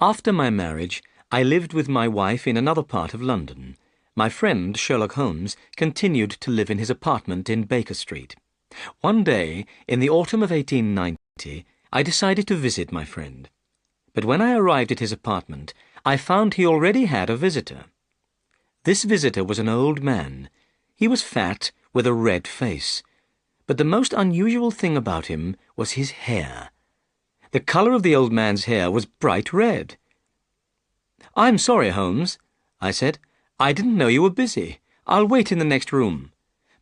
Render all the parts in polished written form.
After my marriage, I lived with my wife in another part of London. My friend, Sherlock Holmes, continued to live in his apartment in Baker Street. One day, in the autumn of 1890, I decided to visit my friend. But when I arrived at his apartment, I found he already had a visitor. This visitor was an old man. He was fat, with a red face. But the most unusual thing about him was his hair. The colour of the old man's hair was bright red. "I'm sorry, Holmes," I said. "I didn't know you were busy. I'll wait in the next room."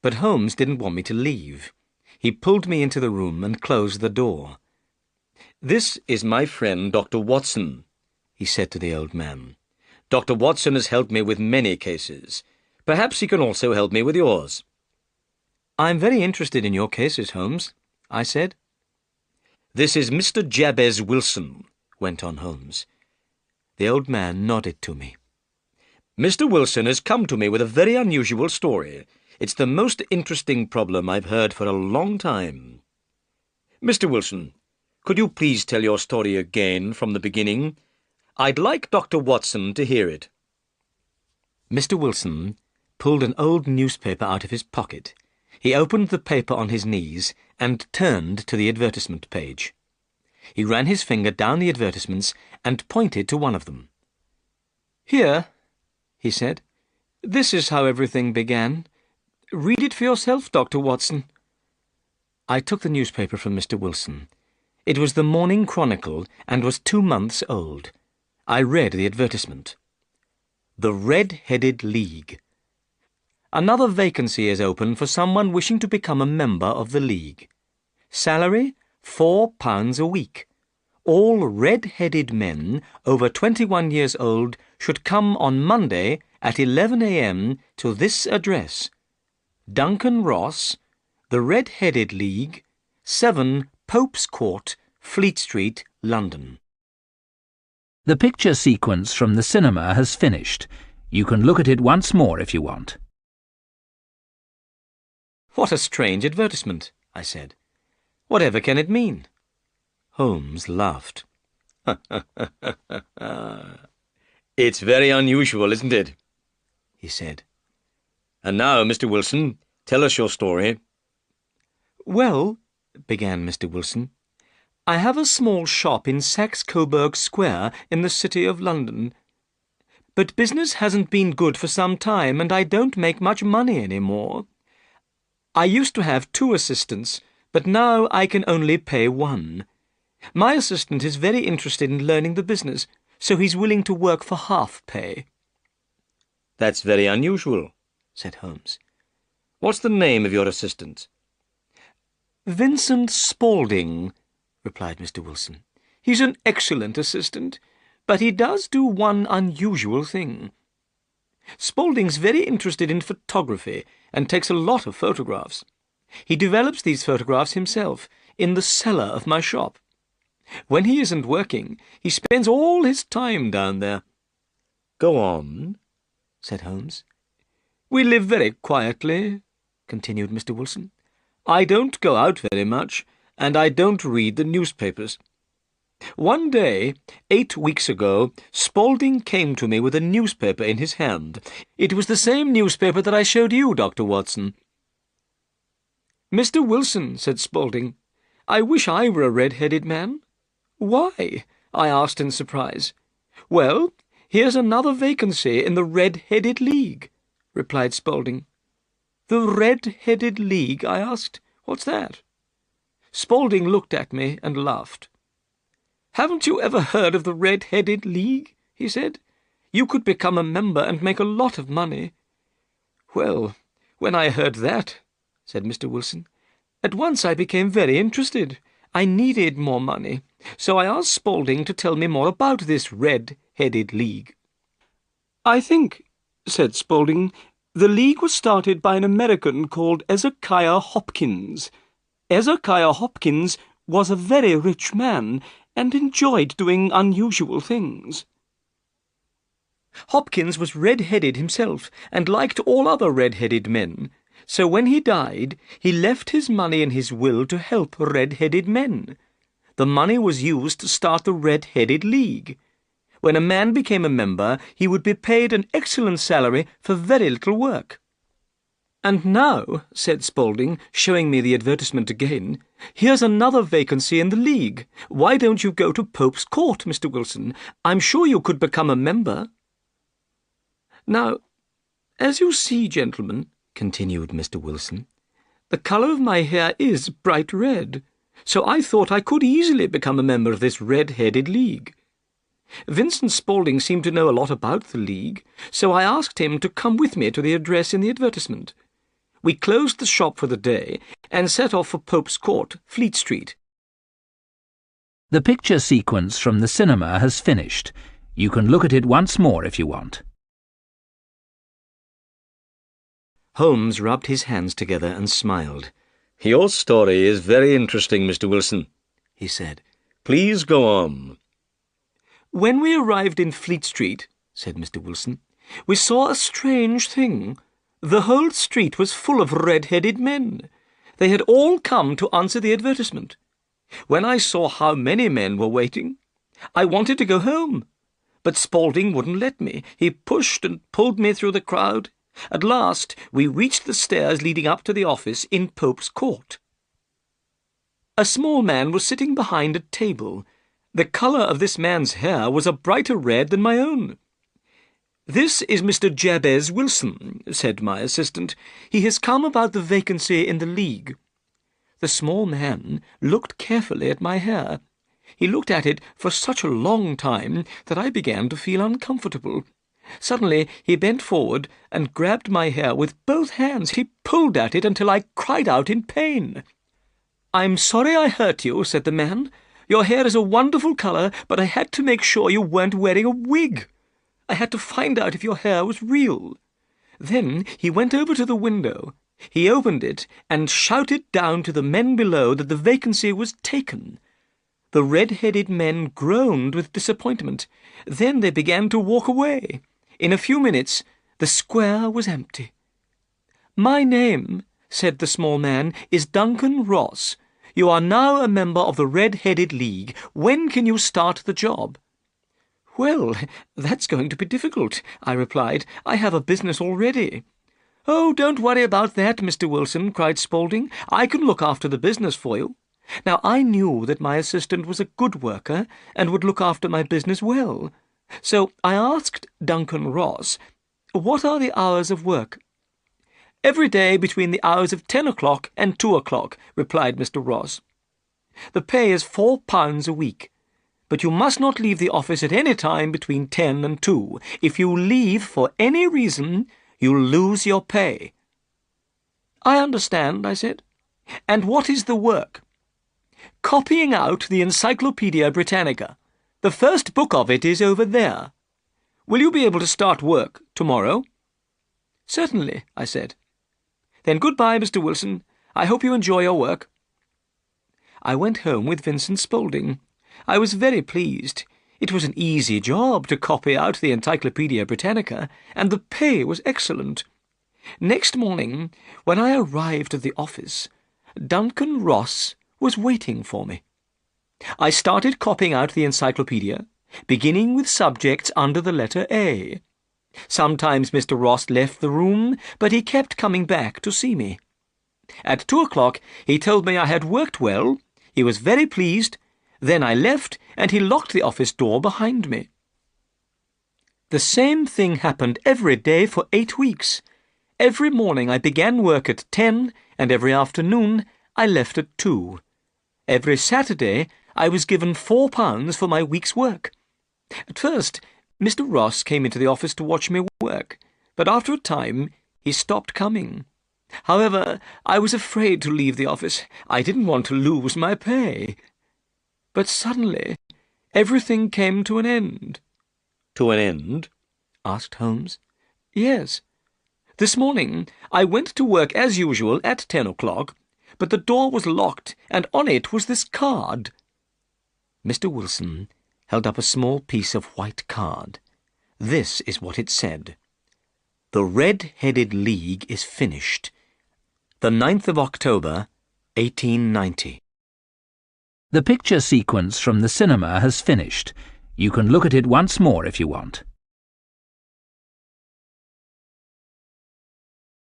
But Holmes didn't want me to leave. He pulled me into the room and closed the door. "This is my friend, Dr. Watson," he said to the old man. "Dr. Watson has helped me with many cases. Perhaps he can also help me with yours." "I'm very interested in your cases, Holmes," I said. "This is Mr. Jabez Wilson," went on Holmes. The old man nodded to me. "Mr. Wilson has come to me with a very unusual story. It's the most interesting problem I've heard for a long time. Mr. Wilson, could you please tell your story again from the beginning? I'd like Dr. Watson to hear it." Mr. Wilson pulled an old newspaper out of his pocket. He opened the paper on his knees and turned to the advertisement page. He ran his finger down the advertisements and pointed to one of them. "Here," he said. "This is how everything began. Read it for yourself, Dr. Watson." I took the newspaper from Mr. Wilson. It was the Morning Chronicle and was 2 months old. I read the advertisement. "The Red-Headed League. Another vacancy is open for someone wishing to become a member of the League. Salary, £4 a week. All red-headed men over 21 years old should come on Monday at 11 a.m. to this address: Duncan Ross, The Red-Headed League, 7 Pope's Court, Fleet Street, London." The picture sequence from the cinema has finished. You can look at it once more if you want. "What a strange advertisement," I said. "Whatever can it mean?" Holmes laughed. "It's very unusual, isn't it?" he said. "And now, Mr. Wilson, tell us your story." "Well," began Mr. Wilson, "I have a small shop in Saxe-Coburg Square in the City of London. But business hasn't been good for some time, and I don't make much money any more. I used to have 2 assistants, but now I can only pay 1. My assistant is very interested in learning the business, so he's willing to work for half pay." "That's very unusual," said Holmes. "What's the name of your assistant?" "Vincent Spaulding," replied Mr. Wilson. "He's an excellent assistant, but he does do one unusual thing. Spaulding's very interested in photography and takes a lot of photographs. He develops these photographs himself in the cellar of my shop. When he isn't working, he spends all his time down there." "Go on," said Holmes. "We live very quietly," continued Mr. Wilson. "I don't go out very much, and I don't read the newspapers. One day, 8 weeks ago, Spaulding came to me with a newspaper in his hand. It was the same newspaper that I showed you, Dr. Watson. "Mr. Wilson," said Spaulding, "I wish I were a red-headed man." "Why?" I asked in surprise. "Well, here's another vacancy in the Red-Headed League," replied Spaulding. "The Red-Headed League?" I asked. "What's that?" Spaulding looked at me and laughed. "Haven't you ever heard of the Red-Headed League?" he said. "You could become a member and make a lot of money." "Well, when I heard that," said Mr. Wilson, "at once I became very interested. I needed more money, so I asked Spaulding to tell me more about this Red-Headed League." "I think," said Spaulding, "the League was started by an American called Ezekiah Hopkins. Ezekiah Hopkins was a very rich man and enjoyed doing unusual things. Hopkins was red-headed himself and liked all other red-headed men, so when he died, he left his money in his will to help red-headed men. The money was used to start the Red-Headed League. When a man became a member, he would be paid an excellent salary for very little work. "And now," said Spaulding, showing me the advertisement again, "here's another vacancy in the League. Why don't you go to Pope's Court, Mr. Wilson? I'm sure you could become a member." "Now, as you see, gentlemen," continued Mr. Wilson, "the colour of my hair is bright red, so I thought I could easily become a member of this red-headed League. Vincent Spaulding seemed to know a lot about the League, so I asked him to come with me to the address in the advertisement. We closed the shop for the day and set off for Pope's Court, Fleet Street." The picture sequence from the cinema has finished. You can look at it once more if you want. Holmes rubbed his hands together and smiled. "Your story is very interesting, Mr. Wilson," he said. "Please go on." "When we arrived in Fleet Street," said Mr. Wilson, "we saw a strange thing. The whole street was full of red-headed men. They had all come to answer the advertisement. When I saw how many men were waiting, I wanted to go home, but Spaulding wouldn't let me. He pushed and pulled me through the crowd. At last we reached the stairs leading up to the office in Pope's Court. A small man was sitting behind a table. The colour of this man's hair was a brighter red than my own. "This is Mr. Jabez Wilson," said my assistant. "He has come about the vacancy in the League." The small man looked carefully at my hair. He looked at it for such a long time that I began to feel uncomfortable. Suddenly he bent forward and grabbed my hair with both hands. He pulled at it until I cried out in pain. "I'm sorry I hurt you," said the man. "Your hair is a wonderful colour, but I had to make sure you weren't wearing a wig. I had to find out if your hair was real." Then he went over to the window. He opened it and shouted down to the men below that the vacancy was taken. The red-headed men groaned with disappointment. Then they began to walk away. In a few minutes, the square was empty. "My name," said the small man, "is Duncan Ross. You are now a member of the Red-Headed League. When can you start the job?" "Well, that's going to be difficult," I replied. "I have a business already." "Oh, don't worry about that, Mr. Wilson," cried Spaulding. "I can look after the business for you." Now, I knew that my assistant was a good worker and would look after my business well. So I asked Duncan Ross, "What are the hours of work?" "Every day between the hours of 10 o'clock and 2 o'clock, replied Mr. Ross. "The pay is £4 a week, but you must not leave the office at any time between 10 and 2. If you leave for any reason, you'll lose your pay." "I understand," I said. "And what is the work?" "Copying out the Encyclopaedia Britannica. The first book of it is over there. Will you be able to start work tomorrow?" "Certainly," I said. "Then goodbye, Mr. Wilson. I hope you enjoy your work." I went home with Vincent Spaulding. I was very pleased. It was an easy job to copy out the Encyclopaedia Britannica, and the pay was excellent. Next morning, when I arrived at the office, Duncan Ross was waiting for me. I started copying out the encyclopedia, beginning with subjects under the letter A. Sometimes Mr. Ross left the room, but he kept coming back to see me. At 2 o'clock he told me I had worked well. He was very pleased. Then I left, and he locked the office door behind me. The same thing happened every day for 8 weeks. Every morning I began work at 10, and every afternoon I left at 2. Every Saturday I was given £4 for my week's work. At first, Mr. Ross came into the office to watch me work, but after a time he stopped coming. However, I was afraid to leave the office. I didn't want to lose my pay. But suddenly everything came to an end. "To an end?" asked Holmes. "Yes. This morning I went to work as usual at 10 o'clock, but the door was locked, and on it was this card." Mr. Wilson held up a small piece of white card. This is what it said: "The Red-Headed League is finished. The 9th of October, 1890. The picture sequence from the cinema has finished. You can look at it once more if you want.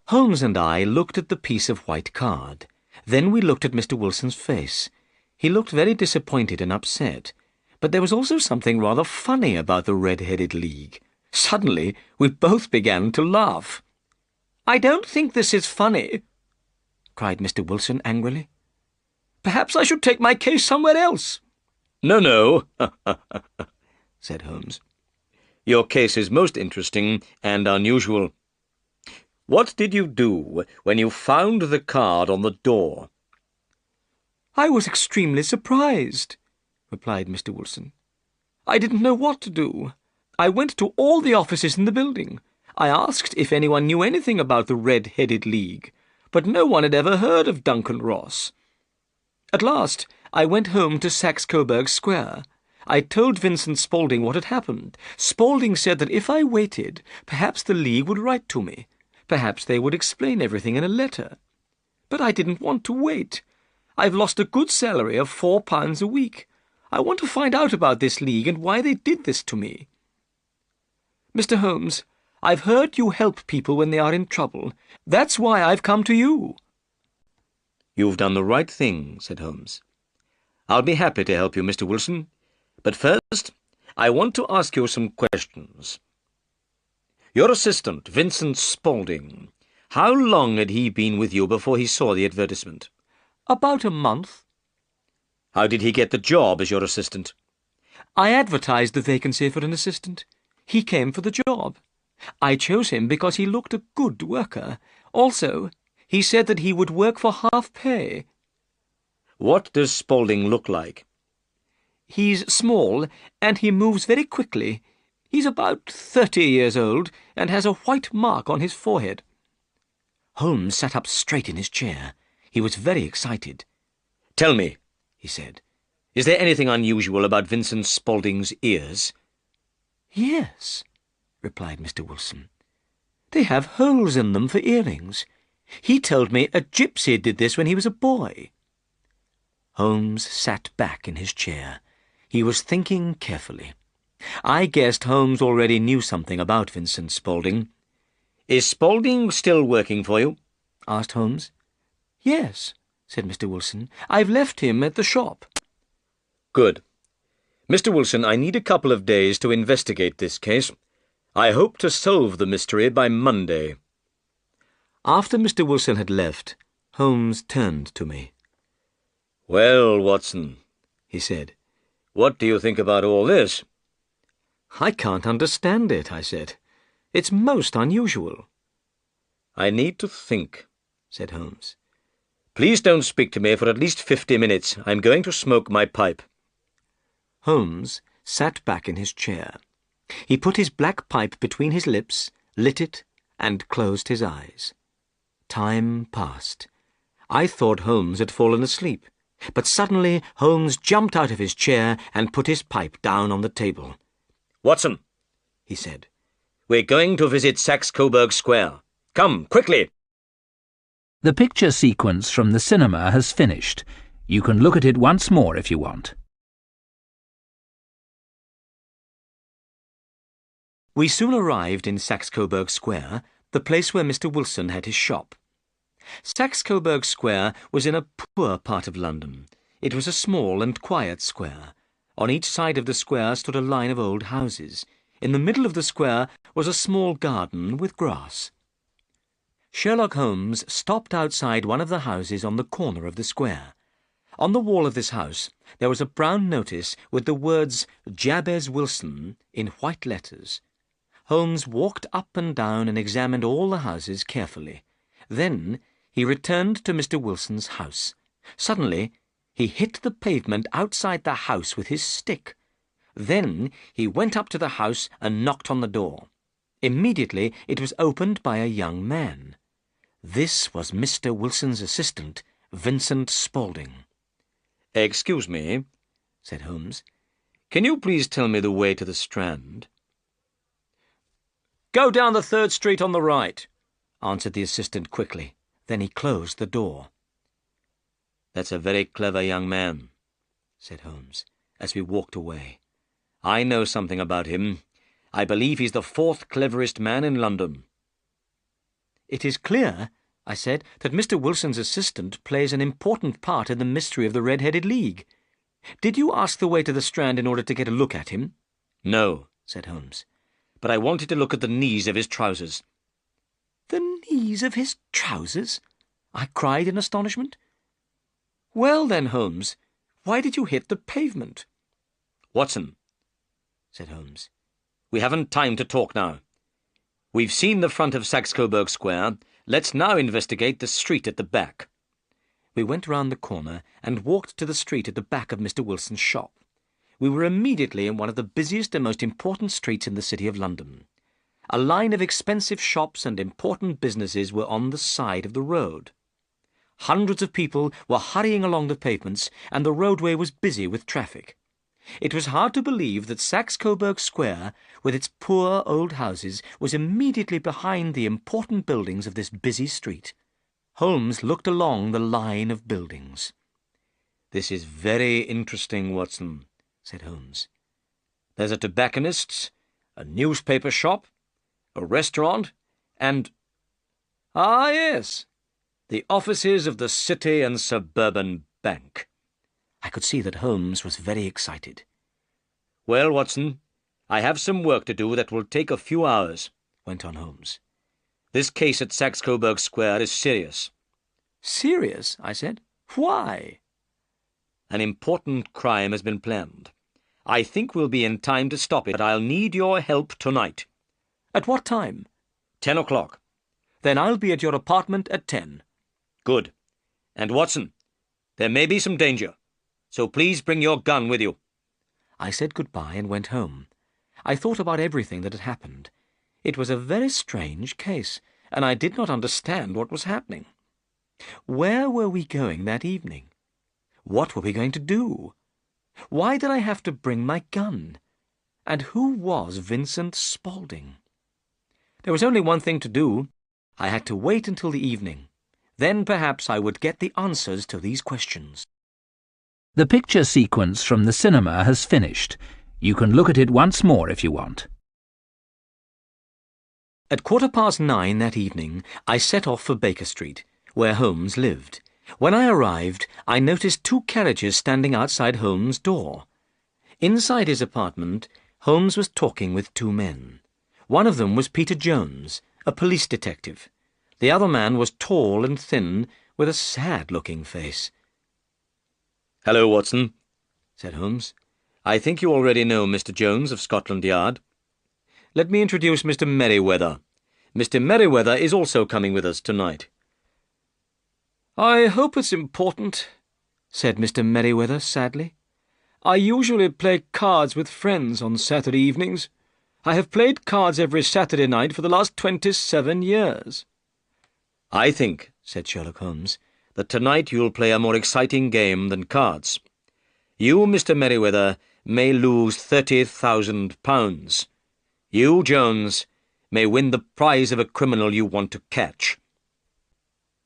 Holmes and I looked at the piece of white card. Then we looked at Mr. Wilson's face. He looked very disappointed and upset, but there was also something rather funny about the Red-Headed League. Suddenly, we both began to laugh. "I don't think this is funny," cried Mr. Wilson angrily. "Perhaps I should take my case somewhere else." "No," said Holmes. "Your case is most interesting and unusual. What did you do when you found the card on the door?" "I was extremely surprised," replied Mr. Wilson. "I didn't know what to do. I went to all the offices in the building. I asked if anyone knew anything about the Red-Headed League, but no one had ever heard of Duncan Ross. At last, I went home to Saxe-Coburg Square. I told Vincent Spaulding what had happened. Spaulding said that if I waited, perhaps the League would write to me. Perhaps they would explain everything in a letter. But I didn't want to wait. I've lost a good salary of £4 a week. I want to find out about this League and why they did this to me. Mr. Holmes, I've heard you help people when they are in trouble. That's why I've come to you." "You've done the right thing," said Holmes. "I'll be happy to help you, Mr. Wilson. But first, I want to ask you some questions. Your assistant, Vincent Spaulding, how long had he been with you before he saw the advertisement?" "About a month." "How did he get the job as your assistant?" "I advertised the vacancy for an assistant. He came for the job. I chose him because he looked a good worker. Also, he said that he would work for half pay." "What does Spaulding look like?" "He's small, and he moves very quickly. He's about 30 years old, and has a white mark on his forehead." Holmes sat up straight in his chair. He was very excited. "Tell me," he said, "is there anything unusual about Vincent Spaulding's ears?" "Yes," replied Mr. Wilson. "They have holes in them for earrings. He told me a gypsy did this when he was a boy." Holmes sat back in his chair. He was thinking carefully. I guessed Holmes already knew something about Vincent Spaulding. "Is Spaulding still working for you?" asked Holmes. "Yes," said Mr. Wilson. "I've left him at the shop." "Good. Mr. Wilson, I need a couple of days to investigate this case. I hope to solve the mystery by Monday." After Mr. Wilson had left, Holmes turned to me. "Well, Watson," he said, "what do you think about all this?" "I can't understand it," I said. "It's most unusual." "I need to think," said Holmes. "Please don't speak to me for at least 50 minutes. I'm going to smoke my pipe." Holmes sat back in his chair. He put his black pipe between his lips, lit it, and closed his eyes. Time passed. I thought Holmes had fallen asleep, but suddenly Holmes jumped out of his chair and put his pipe down on the table. "Watson," he said, "we're going to visit Saxe-Coburg Square. Come, quickly!" The picture sequence from the cinema has finished. You can look at it once more if you want. We soon arrived in Saxe-Coburg Square, the place where Mr. Wilson had his shop. Saxe-Coburg Square was in a poor part of London. It was a small and quiet square. On each side of the square stood a line of old houses. In the middle of the square was a small garden with grass. Sherlock Holmes stopped outside one of the houses on the corner of the square. On the wall of this house there was a brown notice with the words Jabez Wilson in white letters. Holmes walked up and down and examined all the houses carefully. Then he returned to Mr. Wilson's house. Suddenly he hit the pavement outside the house with his stick. Then he went up to the house and knocked on the door. Immediately it was opened by a young man. This was Mr. Wilson's assistant, Vincent Spaulding. "Excuse me," said Holmes. "Can you please tell me the way to the Strand?" "Go down the 3rd Street on the right," answered the assistant quickly. Then he closed the door. "That's a very clever young man," said Holmes, as we walked away. I know something about him. I believe he's the fourth cleverest man in London. It is clear, I said, that Mr. Wilson's assistant plays an important part in the mystery of the Red-Headed League. Did you ask the way to the Strand in order to get a look at him? No, said Holmes, but I wanted to look at the knees of his trousers. The knees of his trousers? I cried in astonishment. Well then, Holmes, why did you hit the pavement? Watson, said Holmes, we haven't time to talk now. We've seen the front of Saxe-Coburg Square. Let's now investigate the street at the back. We went round the corner and walked to the street at the back of Mr. Wilson's shop. We were immediately in one of the busiest and most important streets in the City of London. A line of expensive shops and important businesses were on the side of the road. Hundreds of people were hurrying along the pavements, and the roadway was busy with traffic. It was hard to believe that Saxe-Coburg Square, with its poor old houses, was immediately behind the important buildings of this busy street. Holmes looked along the line of buildings. "This is very interesting, Watson," said Holmes. "There's a tobacconist's, a newspaper shop, a restaurant, and— ah, yes, the offices of the City and Suburban Bank." I could see that Holmes was very excited. "Well, Watson, I have some work to do that will take a few hours," went on Holmes. "This case at Saxe-Coburg Square is serious." "Serious?" I said. "Why?" "An important crime has been planned. I think we'll be in time to stop it, but I'll need your help tonight." "At what time?" 10 o'clock. "Then I'll be at your apartment at 10. "Good. And, Watson, there may be some danger, so please bring your gun with you." I said goodbye and went home. I thought about everything that had happened. It was a very strange case, and I did not understand what was happening. Where were we going that evening? What were we going to do? Why did I have to bring my gun? And who was Vincent Spaulding? There was only one thing to do. I had to wait until the evening. Then perhaps I would get the answers to these questions. The picture sequence from the cinema has finished. You can look at it once more if you want. At 9:15 that evening, I set off for Baker Street, where Holmes lived. When I arrived, I noticed 2 carriages standing outside Holmes' door. Inside his apartment, Holmes was talking with 2 men. One of them was Peter Jones, a police detective. The other man was tall and thin, with a sad-looking face. "Hello, Watson," said Holmes. "I think you already know Mr. Jones of Scotland Yard. Let me introduce Mr. Merryweather. Mr. Merryweather is also coming with us tonight." "I hope it's important," said Mr. Merryweather sadly. "I usually play cards with friends on Saturday evenings. I have played cards every Saturday night for the last 27 years. "I think," said Sherlock Holmes, "that tonight you'll play a more exciting game than cards. You, Mr. Merryweather, may lose £30,000. You, Jones, may win the prize of a criminal you want to catch."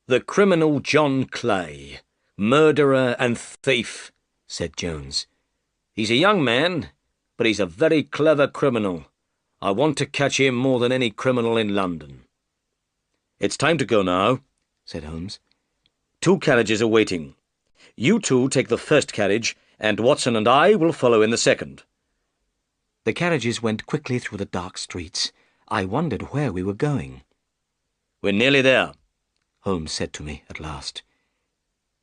"The criminal John Clay, murderer and thief," said Jones. "He's a young man, but he's a very clever criminal. I want to catch him more than any criminal in London." "It's time to go now," said Holmes. 2 carriages are waiting. You 2 take the first carriage, and Watson and I will follow in the second." The carriages went quickly through the dark streets. I wondered where we were going. "We're nearly there," Holmes said to me at last.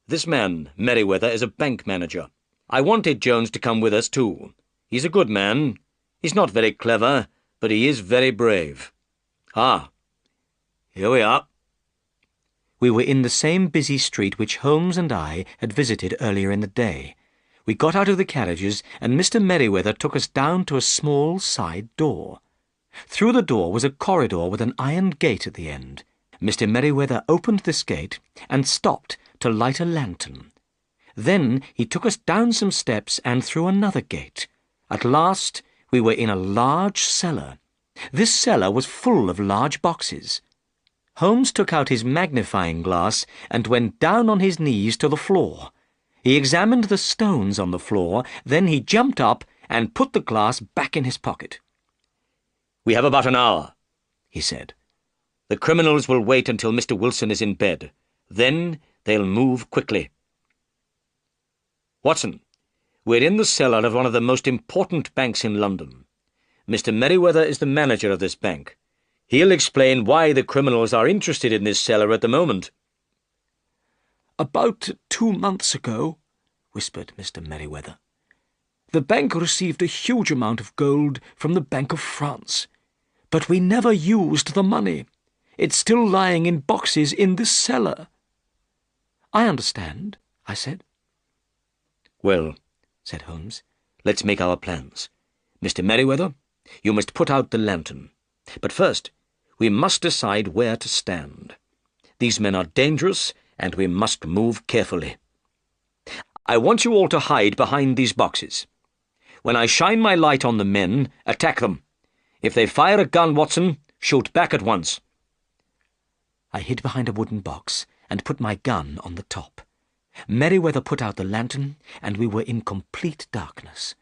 "This man, Merryweather, is a bank manager. I wanted Jones to come with us too. He's a good man. He's not very clever, but he is very brave. Ah, here we are." We were in the same busy street which Holmes and I had visited earlier in the day. We got out of the carriages, and Mr. Merryweather took us down to a small side door. Through the door was a corridor with an iron gate at the end. Mr. Merryweather opened this gate and stopped to light a lantern. Then he took us down some steps and through another gate. At last we were in a large cellar. This cellar was full of large boxes. Holmes took out his magnifying glass and went down on his knees to the floor. He examined the stones on the floor, then he jumped up and put the glass back in his pocket. "We have about an hour," he said. "The criminals will wait until Mr. Wilson is in bed. Then they'll move quickly. Watson, we're in the cellar of one of the most important banks in London. Mr. Merriweather is the manager of this bank. He'll explain why the criminals are interested in this cellar at the moment." "About 2 months ago," whispered Mr. Merriweather, "the bank received a huge amount of gold from the Bank of France, but we never used the money. It's still lying in boxes in this cellar." "I understand," I said. "Well," said Holmes, "let's make our plans. Mr. Merriweather, you must put out the lantern. But first, we must decide where to stand. These men are dangerous, and we must move carefully. I want you all to hide behind these boxes. When I shine my light on the men, attack them. If they fire a gun, Watson, shoot back at once." I hid behind a wooden box and put my gun on the top. Merriweather put out the lantern, and we were in complete darkness.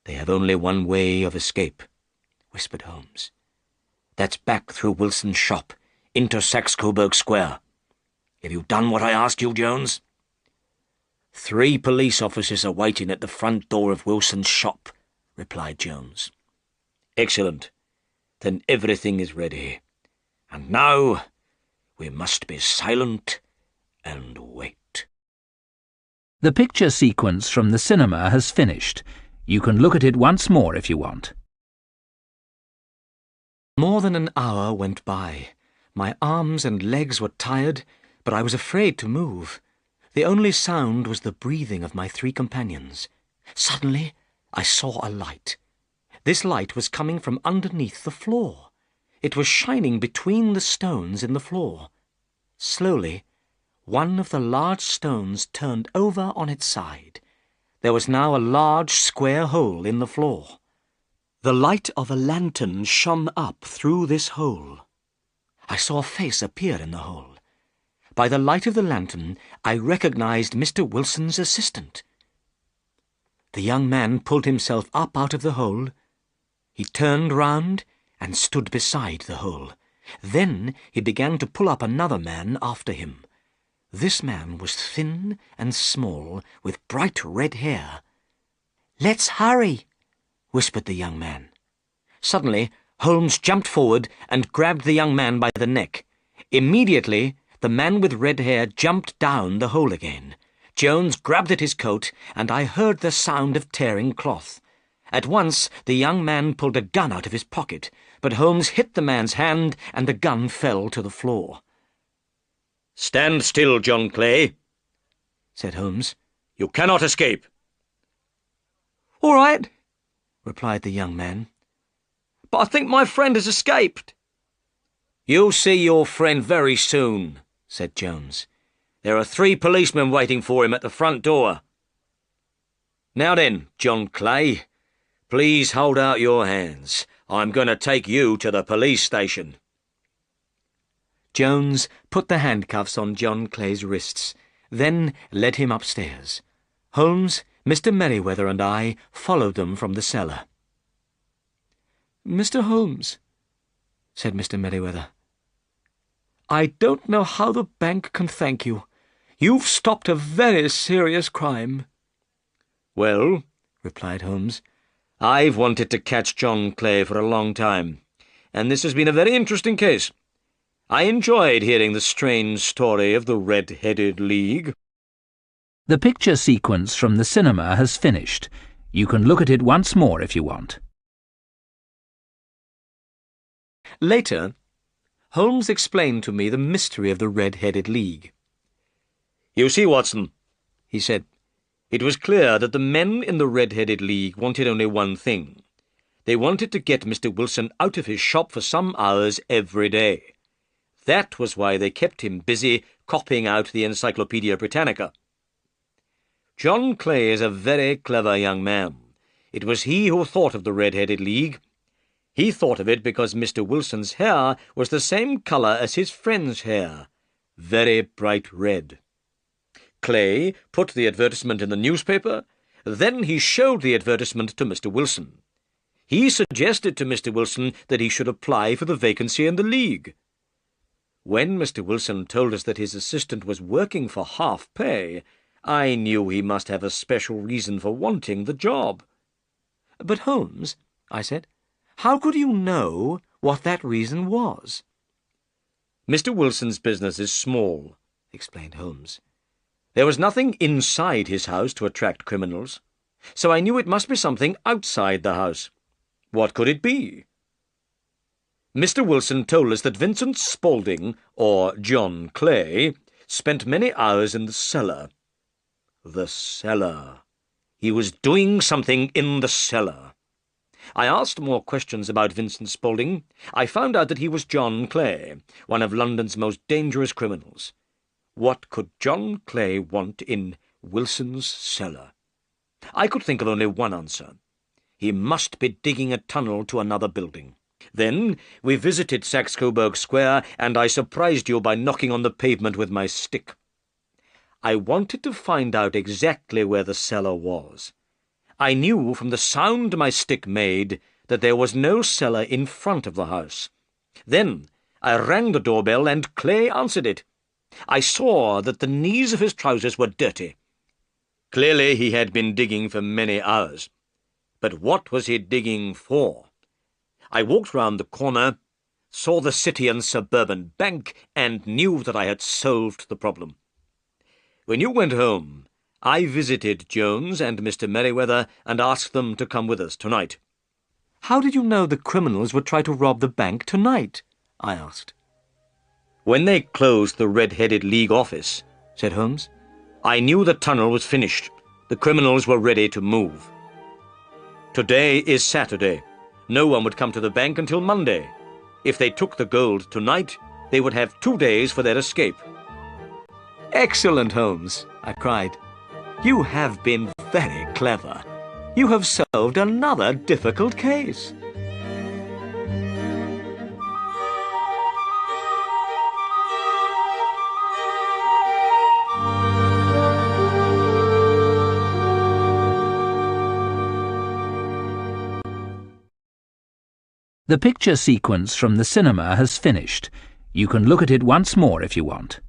"They have only one way of escape," whispered Holmes. "That's back through Wilson's shop, into Saxe-Coburg Square. Have you done what I asked you, Jones?" "3 police officers are waiting at the front door of Wilson's shop," replied Jones. "Excellent. Then everything is ready. And now we must be silent and wait." The picture sequence from the cinema has finished. You can look at it once more if you want. More than an hour went by. My arms and legs were tired, but I was afraid to move. The only sound was the breathing of my 3 companions. Suddenly, I saw a light. This light was coming from underneath the floor. It was shining between the stones in the floor. Slowly, one of the large stones turned over on its side. There was now a large square hole in the floor. The light of a lantern shone up through this hole. I saw a face appear in the hole. By the light of the lantern, I recognized Mr. Wilson's assistant. The young man pulled himself up out of the hole. He turned round and stood beside the hole. Then he began to pull up another man after him. This man was thin and small, with bright red hair. "Let's hurry," whispered the young man. Suddenly, Holmes jumped forward and grabbed the young man by the neck. Immediately, the man with red hair jumped down the hole again. Jones grabbed at his coat, and I heard the sound of tearing cloth. At once, the young man pulled a gun out of his pocket, but Holmes hit the man's hand, and the gun fell to the floor. "Stand still, John Clay," said Holmes. "You cannot escape." "All right," replied the young man. "but I think my friend has escaped." "You'll see your friend very soon," said Jones. "There are 3 policemen waiting for him at the front door. Now then, John Clay, please hold out your hands. I'm going to take you to the police station." Jones put the handcuffs on John Clay's wrists, then led him upstairs. Holmes, Mr. Merriweather, and I followed them from the cellar. "Mr. Holmes," said Mr. Merriweather, "I don't know how the bank can thank you. You've stopped a very serious crime." "Well," replied Holmes, "I've wanted to catch John Clay for a long time, and this has been a very interesting case. I enjoyed hearing the strange story of the Red-Headed League." The picture sequence from the cinema has finished. You can look at it once more if you want. Later, Holmes explained to me the mystery of the Red-Headed League. "You see, Watson," he said, "it was clear that the men in the Red-Headed League wanted only one thing. They wanted to get Mr. Wilson out of his shop for some hours every day. That was why they kept him busy copying out the Encyclopaedia Britannica. John Clay is a very clever young man. It was he who thought of the Red-Headed League. He thought of it because Mr. Wilson's hair was the same colour as his friend's hair, very bright red. Clay put the advertisement in the newspaper, Then he showed the advertisement to Mr. Wilson. He suggested to Mr. Wilson that he should apply for the vacancy in the League. When Mr. Wilson told us that his assistant was working for half pay, I knew he must have a special reason for wanting the job. But Holmes, I said, how could you know what that reason was? Mr. Wilson's business is small, explained Holmes. There was nothing inside his house to attract criminals, so I knew it must be something outside the house. What could it be? Mr. Wilson told us that Vincent Spaulding, or John Clay, spent many hours in the cellar. The cellar. He was doing something in the cellar. I asked more questions about Vincent Spaulding. I found out that he was John Clay, one of London's most dangerous criminals. What could John Clay want in Wilson's cellar? I could think of only one answer. He must be digging a tunnel to another building. Then we visited Saxe-Coburg Square, and I surprised you by knocking on the pavement with my stick. I wanted to find out exactly where the cellar was. I knew from the sound my stick made that there was no cellar in front of the house. Then I rang the doorbell, and Clay answered it. I saw that the knees of his trousers were dirty. Clearly he had been digging for many hours. But what was he digging for? I walked round the corner, saw the City and Suburban Bank, and knew that I had solved the problem. When you went home, I visited Jones and Mr. Merryweather and asked them to come with us tonight. How did you know the criminals would try to rob the bank tonight? I asked. When they closed the Red-Headed League office, said Holmes, I knew the tunnel was finished. The criminals were ready to move. Today is Saturday. No one would come to the bank until Monday. If they took the gold tonight, they would have 2 days for their escape. Excellent, Holmes, I cried. You have been very clever. You have solved another difficult case. The picture sequence from the cinema has finished. You can look at it once more if you want.